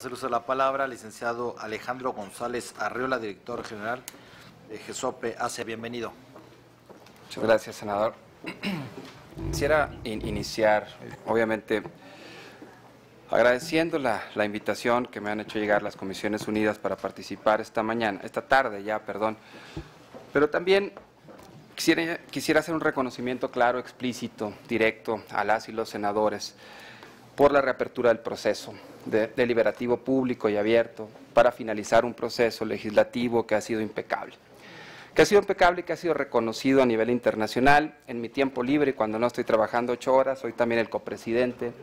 Hacer uso de la palabra, licenciado Alejandro González Arriola, director general de GESOPE ACE. Bienvenido. Muchas gracias, senador. Quisiera iniciar, obviamente, agradeciendo la invitación que me han hecho llegar las Comisiones Unidas para participar esta tarde ya, pero también quisiera hacer un reconocimiento claro, explícito, directo a las y los senadores por la reapertura del proceso deliberativo público y abierto para finalizar un proceso legislativo que ha sido impecable. Que ha sido impecable y que ha sido reconocido a nivel internacional. En mi tiempo libre y cuando no estoy trabajando 8 horas, soy también el copresidente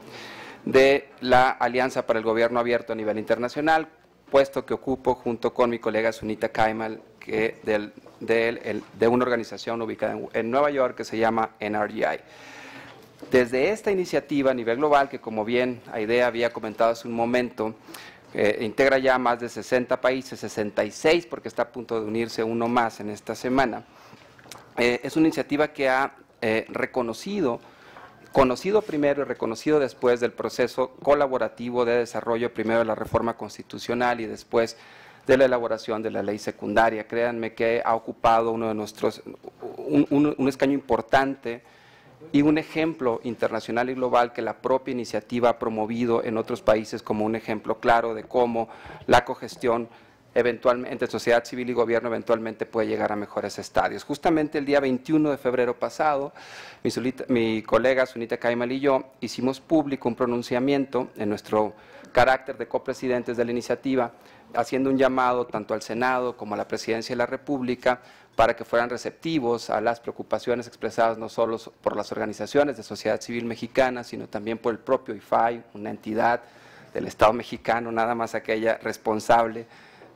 de la Alianza para el Gobierno Abierto a nivel internacional, puesto que ocupo junto con mi colega Sunita Kaimal, de una organización ubicada en Nueva York que se llama NRGI. Desde esta iniciativa a nivel global, que como bien Aidea había comentado hace un momento, integra ya más de 60 países, 66 porque está a punto de unirse uno más en esta semana, es una iniciativa que ha conocido primero y reconocido después del proceso colaborativo de desarrollo, primero de la reforma constitucional y después de la elaboración de la ley secundaria. Créanme que ha ocupado un escaño importante y un ejemplo internacional y global que la propia iniciativa ha promovido en otros países como un ejemplo claro de cómo la cogestión eventualmente entre sociedad civil y gobierno eventualmente puede llegar a mejores estadios. Justamente el día 21 de febrero pasado, mi colega Sunita Kaimal y yo hicimos público un pronunciamiento en nuestro carácter de copresidentes de la iniciativa, haciendo un llamado tanto al Senado como a la Presidencia de la República para que fueran receptivos a las preocupaciones expresadas no solo por las organizaciones de sociedad civil mexicana, sino también por el propio IFAI, una entidad del Estado mexicano, nada más aquella responsable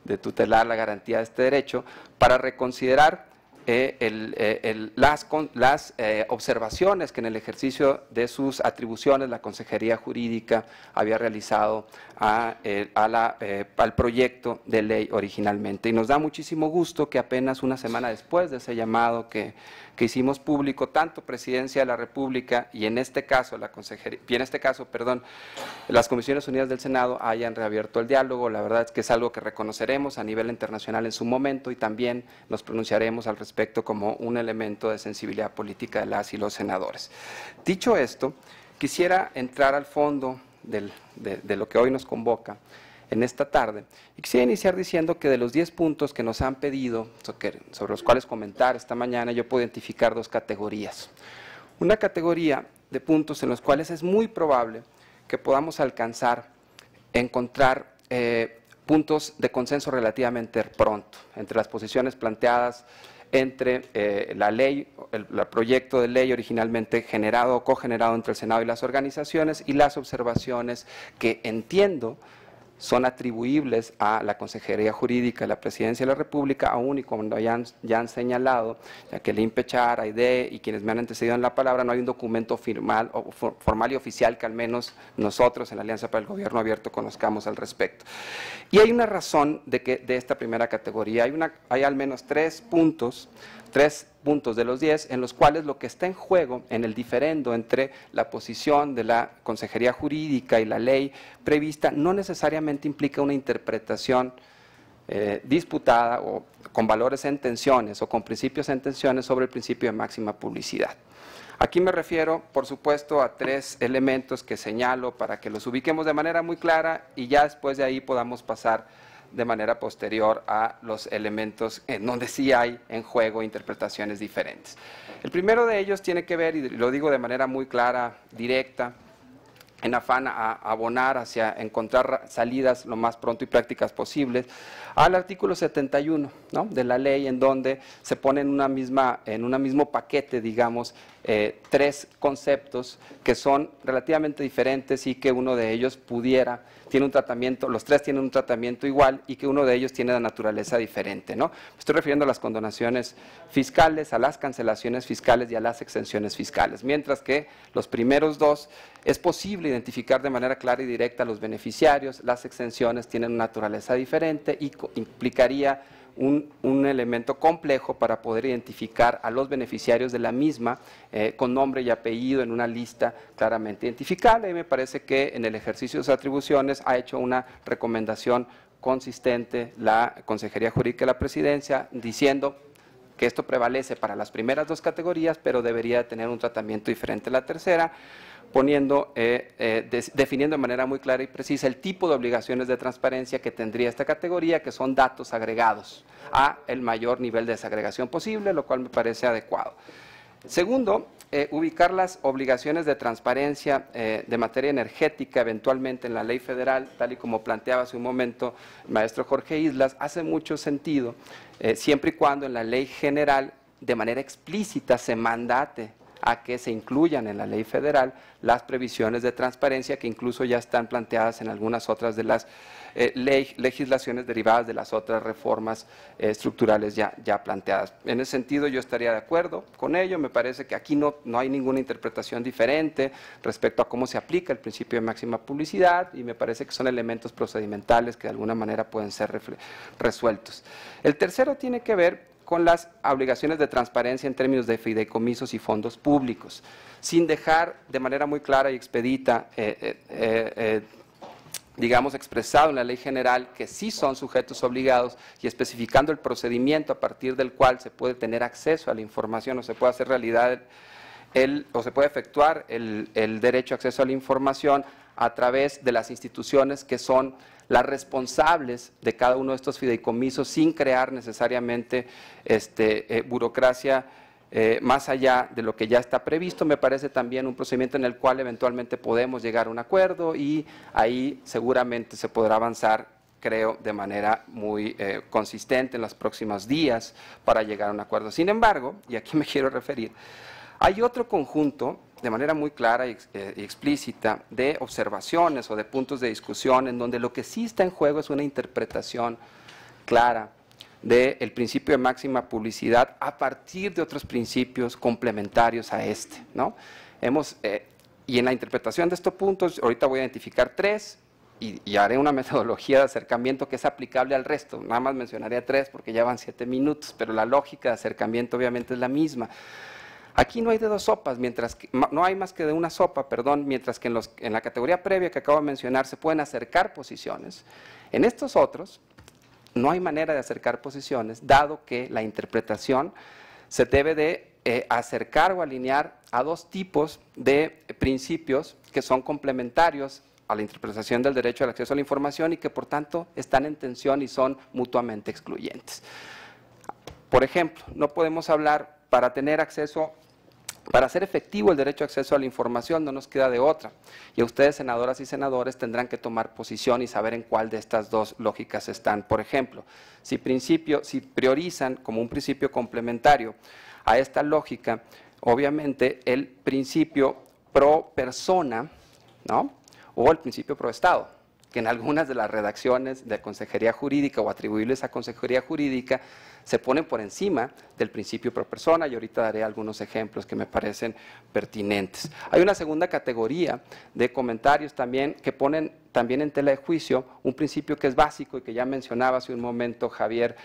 de tutelar la garantía de este derecho, para reconsiderar las observaciones que en el ejercicio de sus atribuciones la Consejería Jurídica había realizado al proyecto de ley originalmente. Y nos da muchísimo gusto que apenas una semana después de ese llamado que hicimos público, tanto Presidencia de la República y en este caso las Comisiones Unidas del Senado hayan reabierto el diálogo. La verdad es que es algo que reconoceremos a nivel internacional en su momento y también nos pronunciaremos al respecto como un elemento de sensibilidad política de las y los senadores. Dicho esto, quisiera entrar al fondo de lo que hoy nos convoca en esta tarde. Y quisiera iniciar diciendo que de los 10 puntos que nos han pedido, sobre los cuales comentar esta mañana, yo puedo identificar 2 categorías. Una categoría de puntos en los cuales es muy probable que podamos encontrar puntos de consenso relativamente pronto entre las posiciones planteadas entre la ley, el proyecto de ley originalmente generado o cogenerado entre el Senado y las organizaciones y las observaciones que entiendo son atribuibles a la Consejería Jurídica, a la Presidencia de la República, aún y cuando ya han señalado, ya que el INPECHAR, AIDE y quienes me han antecedido en la palabra, no hay un documento formal y oficial que al menos nosotros en la Alianza para el Gobierno Abierto conozcamos al respecto. Y hay una razón de esta primera categoría, hay al menos 3 puntos de los 10 en los cuales lo que está en juego en el diferendo entre la posición de la Consejería Jurídica y la ley prevista no necesariamente implica una interpretación disputada o con valores en tensiones o con principios en tensiones sobre el principio de máxima publicidad. Aquí me refiero, por supuesto, a 3 elementos que señalo para que los ubiquemos de manera muy clara y ya después de ahí podamos pasar de manera posterior a los elementos en donde sí hay en juego interpretaciones diferentes. El primero de ellos tiene que ver, y lo digo de manera muy clara, directa, en afán a abonar hacia encontrar salidas lo más pronto y prácticas posibles, al artículo 71, ¿no?, de la ley, en donde se pone en un mismo paquete, digamos, 3 conceptos que son relativamente diferentes y que uno de ellos tiene un tratamiento, los 3 tienen un tratamiento igual y que uno de ellos tiene de naturaleza diferente, ¿no? Me estoy refiriendo a las condonaciones fiscales, a las cancelaciones fiscales y a las exenciones fiscales, mientras que los primeros 2 es posible identificar de manera clara y directa a los beneficiarios, las exenciones tienen una naturaleza diferente y implicaría un elemento complejo para poder identificar a los beneficiarios de la misma con nombre y apellido en una lista claramente identificable. Y me parece que en el ejercicio de sus atribuciones ha hecho una recomendación consistente la Consejería Jurídica de la Presidencia, diciendo que esto prevalece para las primeras dos categorías, pero debería tener un tratamiento diferente en la tercera, definiendo de manera muy clara y precisa el tipo de obligaciones de transparencia que tendría esta categoría, que son datos agregados a el mayor nivel de desagregación posible, lo cual me parece adecuado. Segundo, ubicar las obligaciones de transparencia de materia energética eventualmente en la ley federal, tal y como planteaba hace un momento el maestro Jorge Islas, hace mucho sentido, siempre y cuando en la ley general de manera explícita se mandate a que se incluyan en la ley federal las previsiones de transparencia que incluso ya están planteadas en algunas otras de las legislaciones derivadas de las otras reformas estructurales ya planteadas. En ese sentido yo estaría de acuerdo con ello, me parece que aquí no hay ninguna interpretación diferente respecto a cómo se aplica el principio de máxima publicidad y me parece que son elementos procedimentales que de alguna manera pueden ser resueltos. El tercero tiene que ver con las obligaciones de transparencia en términos de fideicomisos y fondos públicos, sin dejar de manera muy clara y expedita, digamos, expresado en la ley general que sí son sujetos obligados y especificando el procedimiento a partir del cual se puede tener acceso a la información o se puede hacer realidad o se puede efectuar el derecho a acceso a la información a través de las instituciones que son las responsables de cada uno de estos fideicomisos sin crear necesariamente burocracia más allá de lo que ya está previsto. Me parece también un procedimiento en el cual eventualmente podemos llegar a un acuerdo y ahí seguramente se podrá avanzar, creo, de manera muy consistente en los próximos días para llegar a un acuerdo. Sin embargo, y aquí me quiero referir, hay otro conjunto de manera muy clara y explícita de observaciones o de puntos de discusión en donde lo que sí está en juego es una interpretación clara del principio de máxima publicidad a partir de otros principios complementarios a este, ¿no? Y en la interpretación de estos puntos, ahorita voy a identificar tres y haré una metodología de acercamiento que es aplicable al resto. Nada más mencionaré tres porque ya van 7 minutos, pero la lógica de acercamiento obviamente es la misma. Aquí no hay de dos sopas, no hay más que de una sopa, perdón, mientras que en la categoría previa que acabo de mencionar se pueden acercar posiciones. En estos otros no hay manera de acercar posiciones, dado que la interpretación se debe de acercar o alinear a dos tipos de principios que son complementarios a la interpretación del derecho al acceso a la información y que por tanto están en tensión y son mutuamente excluyentes. Por ejemplo, no podemos hablar para tener acceso. Para hacer efectivo el derecho a acceso a la información no nos queda de otra y a ustedes, senadoras y senadores, tendrán que tomar posición y saber en cuál de estas dos lógicas están. Por ejemplo, si priorizan como un principio complementario a esta lógica, obviamente el principio pro persona, ¿no? O el principio pro Estado, que en algunas de las redacciones de Consejería Jurídica o atribuibles a Consejería Jurídica se ponen por encima del principio pro persona y ahorita daré algunos ejemplos que me parecen pertinentes. Hay una segunda categoría de comentarios también que ponen también en tela de juicio un principio que es básico y que ya mencionaba hace un momento Javier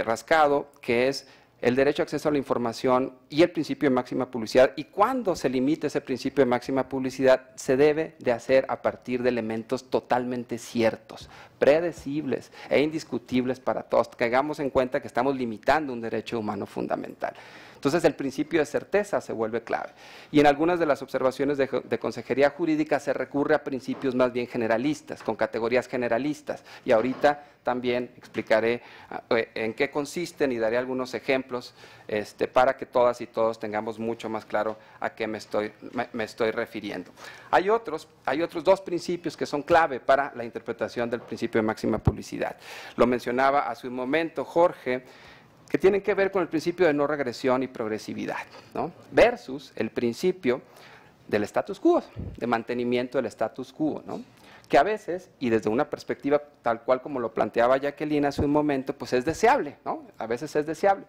Rascado, que es el derecho a acceso a la información y el principio de máxima publicidad, y cuando se limite ese principio de máxima publicidad se debe de hacer a partir de elementos totalmente ciertos, predecibles e indiscutibles para todos. Tengamos en cuenta que estamos limitando un derecho humano fundamental. Entonces el principio de certeza se vuelve clave. Y en algunas de las observaciones de Consejería Jurídica se recurre a principios más bien generalistas, con categorías generalistas. Y ahorita también explicaré en qué consisten y daré algunos ejemplos para que todas y todos tengamos mucho más claro a qué me estoy refiriendo. Hay otros dos principios que son clave para la interpretación del principio de máxima publicidad. Lo mencionaba hace un momento Jorge, que tienen que ver con el principio de no regresión y progresividad, ¿no? Versus el principio del status quo, de mantenimiento del status quo, ¿no? Que a veces, y desde una perspectiva tal cual como lo planteaba Jacqueline hace un momento, pues es deseable, ¿no? A veces es deseable.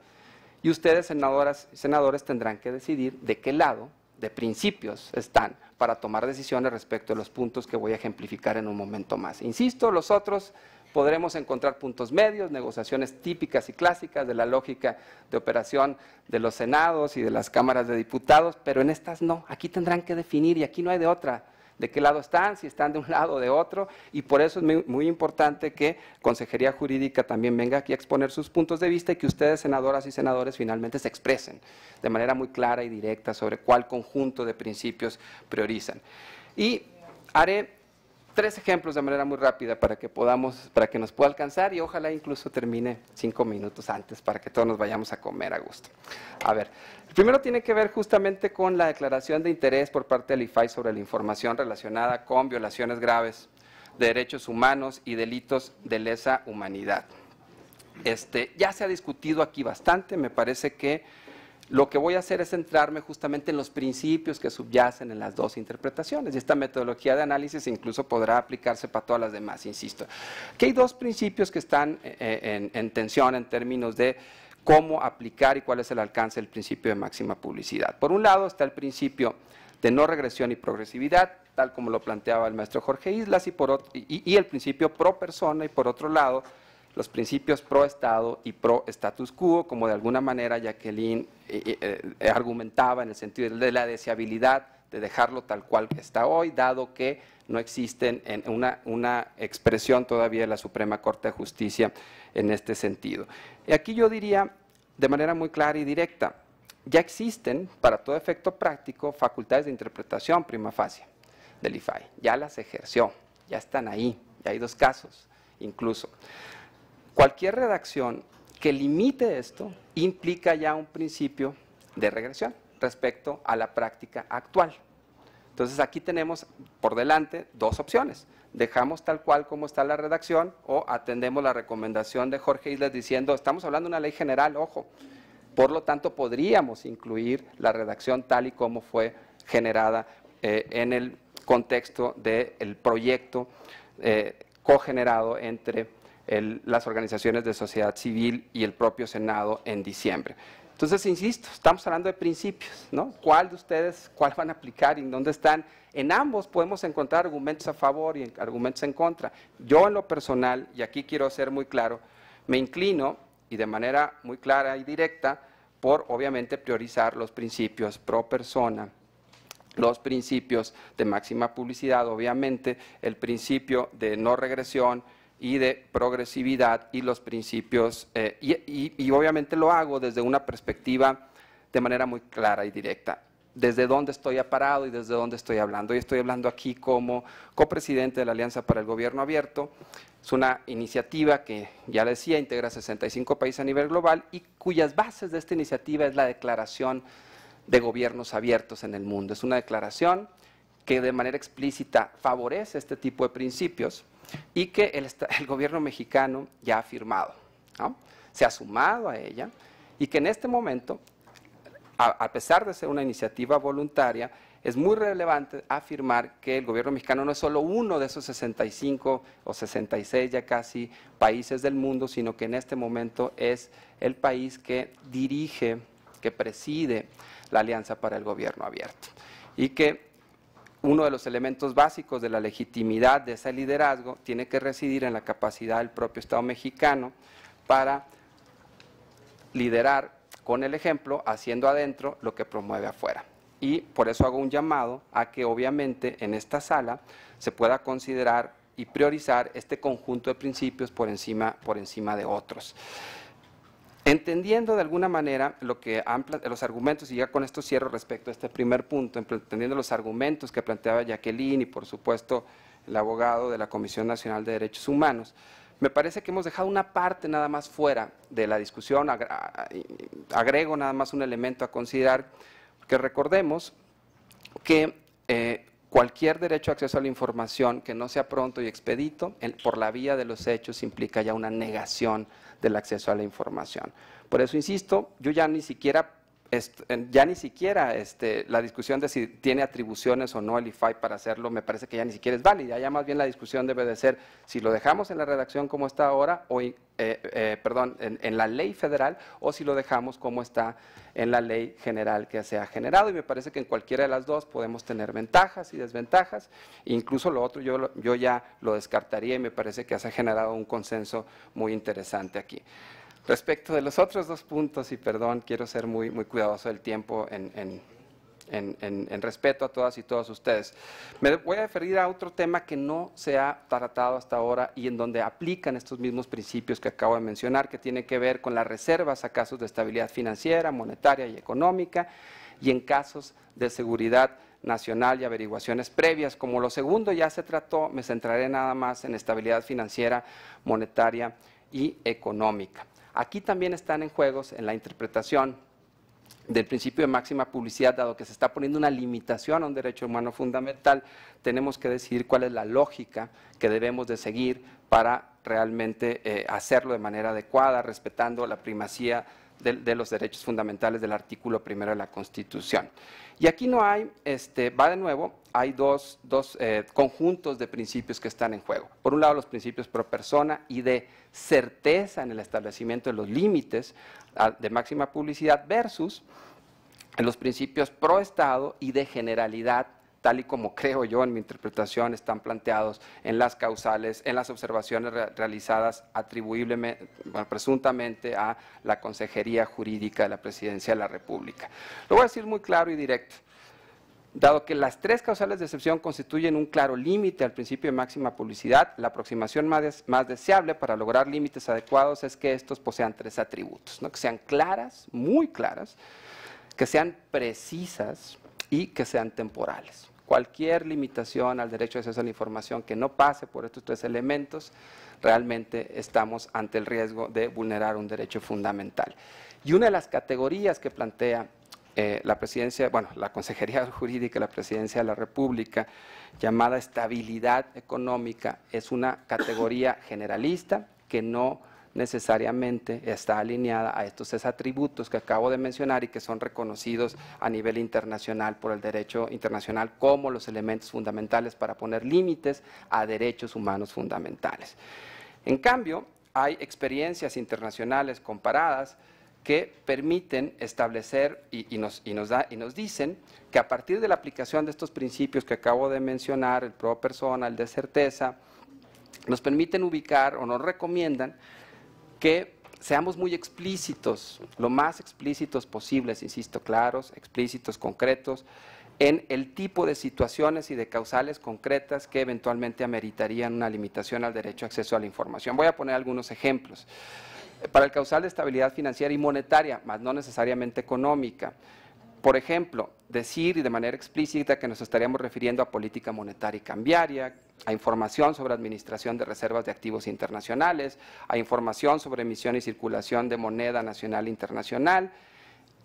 Y ustedes, senadoras y senadores, tendrán que decidir de qué lado de principios están para tomar decisiones respecto a los puntos que voy a ejemplificar en un momento más. Insisto, los otros podremos encontrar puntos medios, negociaciones típicas y clásicas de la lógica de operación de los senados y de las cámaras de diputados, pero en estas no, aquí tendrán que definir y aquí no hay de otra. De qué lado están, si están de un lado o de otro, y por eso es muy importante que Consejería Jurídica también venga aquí a exponer sus puntos de vista y que ustedes, senadoras y senadores, finalmente se expresen de manera muy clara y directa sobre cuál conjunto de principios priorizan. Y haré 3 ejemplos de manera muy rápida para que nos pueda alcanzar y ojalá incluso termine 5 minutos antes para que todos nos vayamos a comer a gusto. A ver, el primero tiene que ver justamente con la declaración de interés por parte del IFAI sobre la información relacionada con violaciones graves de derechos humanos y delitos de lesa humanidad. Ya se ha discutido aquí bastante, me parece que lo que voy a hacer es centrarme justamente en los principios que subyacen en las dos interpretaciones y esta metodología de análisis incluso podrá aplicarse para todas las demás, insisto. Aquí hay 2 principios que están en tensión en términos de cómo aplicar y cuál es el alcance del principio de máxima publicidad. Por un lado está el principio de no regresión y progresividad, tal como lo planteaba el maestro Jorge Islas, y el principio pro persona, y por otro lado los principios pro Estado y pro status quo, como de alguna manera Jacqueline argumentaba en el sentido de la deseabilidad de dejarlo tal cual está hoy, dado que no existen una expresión todavía de la Suprema Corte de Justicia en este sentido. Y aquí yo diría de manera muy clara y directa, ya existen para todo efecto práctico facultades de interpretación prima facie del IFAI, ya las ejerció, ya están ahí, ya hay 2 casos incluso. Cualquier redacción que limite esto implica ya un principio de regresión respecto a la práctica actual. Entonces aquí tenemos por delante 2 opciones. Dejamos tal cual como está la redacción o atendemos la recomendación de Jorge Islas diciendo, estamos hablando de una ley general, ojo, por lo tanto podríamos incluir la redacción tal y como fue generada en el contexto del proyecto cogenerado entre las organizaciones de sociedad civil y el propio Senado en diciembre. Entonces, insisto, estamos hablando de principios, ¿no? ¿Cuál de ustedes, cuál van a aplicar y en dónde están? En ambos podemos encontrar argumentos a favor y argumentos en contra. Yo en lo personal, y aquí quiero ser muy claro, me inclino, y de manera muy clara y directa, por obviamente priorizar los principios pro persona, los principios de máxima publicidad, obviamente el principio de no regresión, y de progresividad y los principios, y obviamente lo hago desde una perspectiva de manera muy clara y directa, desde dónde estoy aparado y desde dónde estoy hablando. Y estoy hablando aquí como copresidente de la Alianza para el Gobierno Abierto. Es una iniciativa que, ya decía, integra 65 países a nivel global y cuyas bases de esta iniciativa es la Declaración de Gobiernos Abiertos en el Mundo. Es una declaración que de manera explícita favorece este tipo de principios y que el gobierno mexicano ya ha firmado, ¿no? Se ha sumado a ella y que en este momento, a pesar de ser una iniciativa voluntaria, es muy relevante afirmar que el gobierno mexicano no es solo uno de esos 65 o 66 ya casi países del mundo, sino que en este momento es el país que dirige, que preside la Alianza para el Gobierno Abierto y que uno de los elementos básicos de la legitimidad de ese liderazgo tiene que residir en la capacidad del propio Estado mexicano para liderar con el ejemplo, haciendo adentro lo que promueve afuera. Y por eso hago un llamado a que obviamente en esta sala se pueda considerar y priorizar este conjunto de principios por encima de otros. Entendiendo de alguna manera los argumentos, y ya con esto cierro respecto a este primer punto, entendiendo los argumentos que planteaba Jacqueline y por supuesto el abogado de la Comisión Nacional de Derechos Humanos, me parece que hemos dejado una parte nada más fuera de la discusión, agrego nada más un elemento a considerar, que recordemos que cualquier derecho a acceso a la información que no sea pronto y expedito, por la vía de los hechos implica ya una negación del acceso a la información. Por eso insisto, yo ya ni siquiera ya ni siquiera la discusión de si tiene atribuciones o no el IFAI para hacerlo, me parece que ya ni siquiera es válida. Ya más bien la discusión debe de ser si lo dejamos en la redacción como está ahora, o en la ley federal, o si lo dejamos como está en la ley general que se ha generado. Y me parece que en cualquiera de las dos podemos tener ventajas y desventajas. Incluso lo otro yo ya lo descartaría y me parece que se ha generado un consenso muy interesante aquí. Respecto de los otros dos puntos, y perdón, quiero ser muy cuidadoso del tiempo en respeto a todas y todos ustedes. Me voy a referir a otro tema que no se ha tratado hasta ahora y en donde aplican estos mismos principios que acabo de mencionar, que tiene que ver con las reservas a casos de estabilidad financiera, monetaria y económica, y en casos de seguridad nacional y averiguaciones previas. Como lo segundo ya se trató, me centraré nada más en estabilidad financiera, monetaria y económica. Aquí también están en juegos en la interpretación del principio de máxima publicidad, dado que se está poniendo una limitación a un derecho humano fundamental, tenemos que decidir cuál es la lógica que debemos de seguir para realmente hacerlo de manera adecuada, respetando la primacía de los derechos fundamentales del artículo 1 de la Constitución. Y aquí no hay, va de nuevo, hay dos conjuntos de principios que están en juego. Por un lado, los principios pro persona y de certeza en el establecimiento de los límites de máxima publicidad versus los principios pro Estado y de generalidad, tal y como creo yo en mi interpretación están planteados en las causales, en las observaciones realizadas atribuiblemente, presuntamente a la Consejería Jurídica de la Presidencia de la República. Lo voy a decir muy claro y directo. Dado que las tres causales de excepción constituyen un claro límite al principio de máxima publicidad, la aproximación más deseable para lograr límites adecuados es que estos posean tres atributos, ¿no? Que sean claras, muy claras, que sean precisas y que sean temporales. Cualquier limitación al derecho de acceso a la información que no pase por estos tres elementos, realmente estamos ante el riesgo de vulnerar un derecho fundamental. Y una de las categorías que plantea la presidencia, la Consejería Jurídica de la Presidencia de la República, llamada estabilidad económica, es una categoría generalista que no necesariamente está alineada a estos tres atributos que acabo de mencionar y que son reconocidos a nivel internacional por el derecho internacional como los elementos fundamentales para poner límites a derechos humanos fundamentales. En cambio, hay experiencias internacionales comparadas que permiten establecer y nos dicen que a partir de la aplicación de estos principios que acabo de mencionar, el pro persona, el de certeza, nos permiten ubicar o nos recomiendan que seamos muy explícitos, lo más explícitos posibles, insisto, claros, explícitos, concretos, en el tipo de situaciones y de causales concretas que eventualmente ameritarían una limitación al derecho a acceso a la información. Voy a poner algunos ejemplos. Para el causal de estabilidad financiera y monetaria, más no necesariamente económica. Por ejemplo, decir y de manera explícita que nos estaríamos refiriendo a política monetaria y cambiaria, a información sobre administración de reservas de activos internacionales, a información sobre emisión y circulación de moneda nacional e internacional,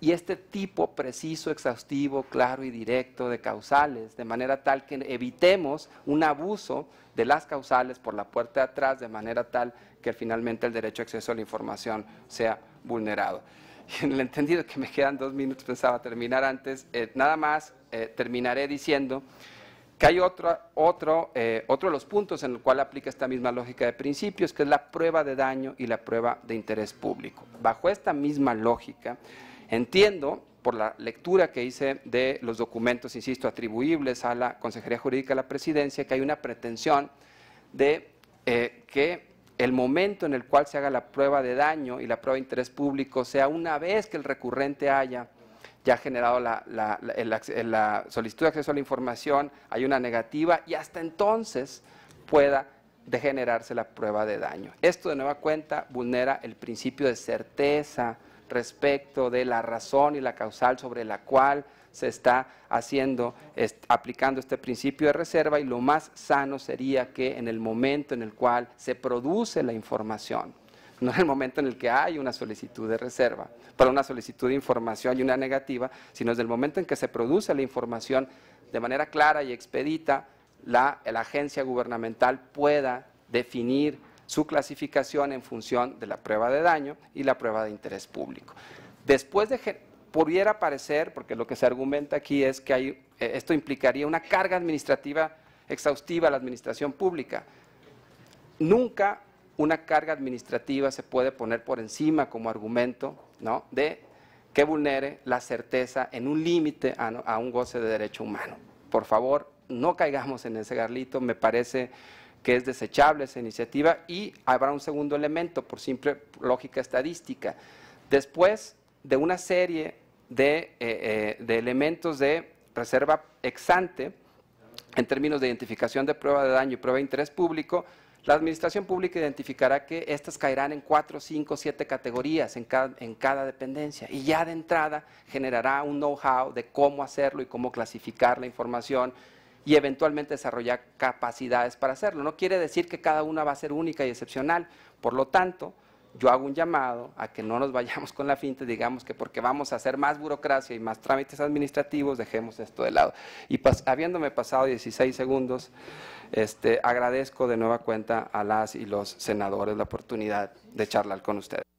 y este tipo preciso, exhaustivo, claro y directo de causales, de manera tal que evitemos un abuso de las causales por la puerta de atrás, de manera tal que finalmente el derecho a acceso a la información sea vulnerado. Y en el entendido que me quedan 2 minutos, pensaba terminar antes, nada más terminaré diciendo que hay otro de los puntos en el cual aplica esta misma lógica de principios, que es la prueba de daño y la prueba de interés público. Bajo esta misma lógica, entiendo, por la lectura que hice de los documentos, insisto, atribuibles a la Consejería Jurídica de la Presidencia, que hay una pretensión de que el momento en el cual se haga la prueba de daño y la prueba de interés público sea una vez que el recurrente haya ya generado la solicitud de acceso a la información, hay una negativa y hasta entonces pueda degenerarse la prueba de daño. Esto de nueva cuenta vulnera el principio de certeza respecto de la razón y la causal sobre la cual se está aplicando este principio de reserva, y lo más sano sería que en el momento en el cual se produce la información, no en el momento en el que hay una solicitud de reserva, para una solicitud de información y una negativa, sino desde el momento en que se produce la información de manera clara y expedita, la agencia gubernamental pueda definir su clasificación en función de la prueba de daño y la prueba de interés público. Después de pudiera parecer, porque lo que se argumenta aquí es que esto implicaría una carga administrativa exhaustiva a la administración pública. Nunca una carga administrativa se puede poner por encima como argumento, ¿no?, de que vulnere la certeza en un límite a un goce de derecho humano. Por favor, no caigamos en ese garlito, me parece que es desechable esa iniciativa, y habrá un segundo elemento por simple lógica estadística. Después de una serie de elementos de reserva ex ante, en términos de identificación de prueba de daño y prueba de interés público, la administración pública identificará que estas caerán en 4, 5, 7 categorías en cada dependencia, y ya de entrada generará un know-how de cómo hacerlo y cómo clasificar la información y eventualmente desarrollar capacidades para hacerlo. No quiere decir que cada una va a ser única y excepcional. Por lo tanto, yo hago un llamado a que no nos vayamos con la finta, digamos que porque vamos a hacer más burocracia y más trámites administrativos, dejemos esto de lado. Y habiéndome pasado 16 segundos, agradezco de nueva cuenta a las y los senadores la oportunidad de charlar con ustedes.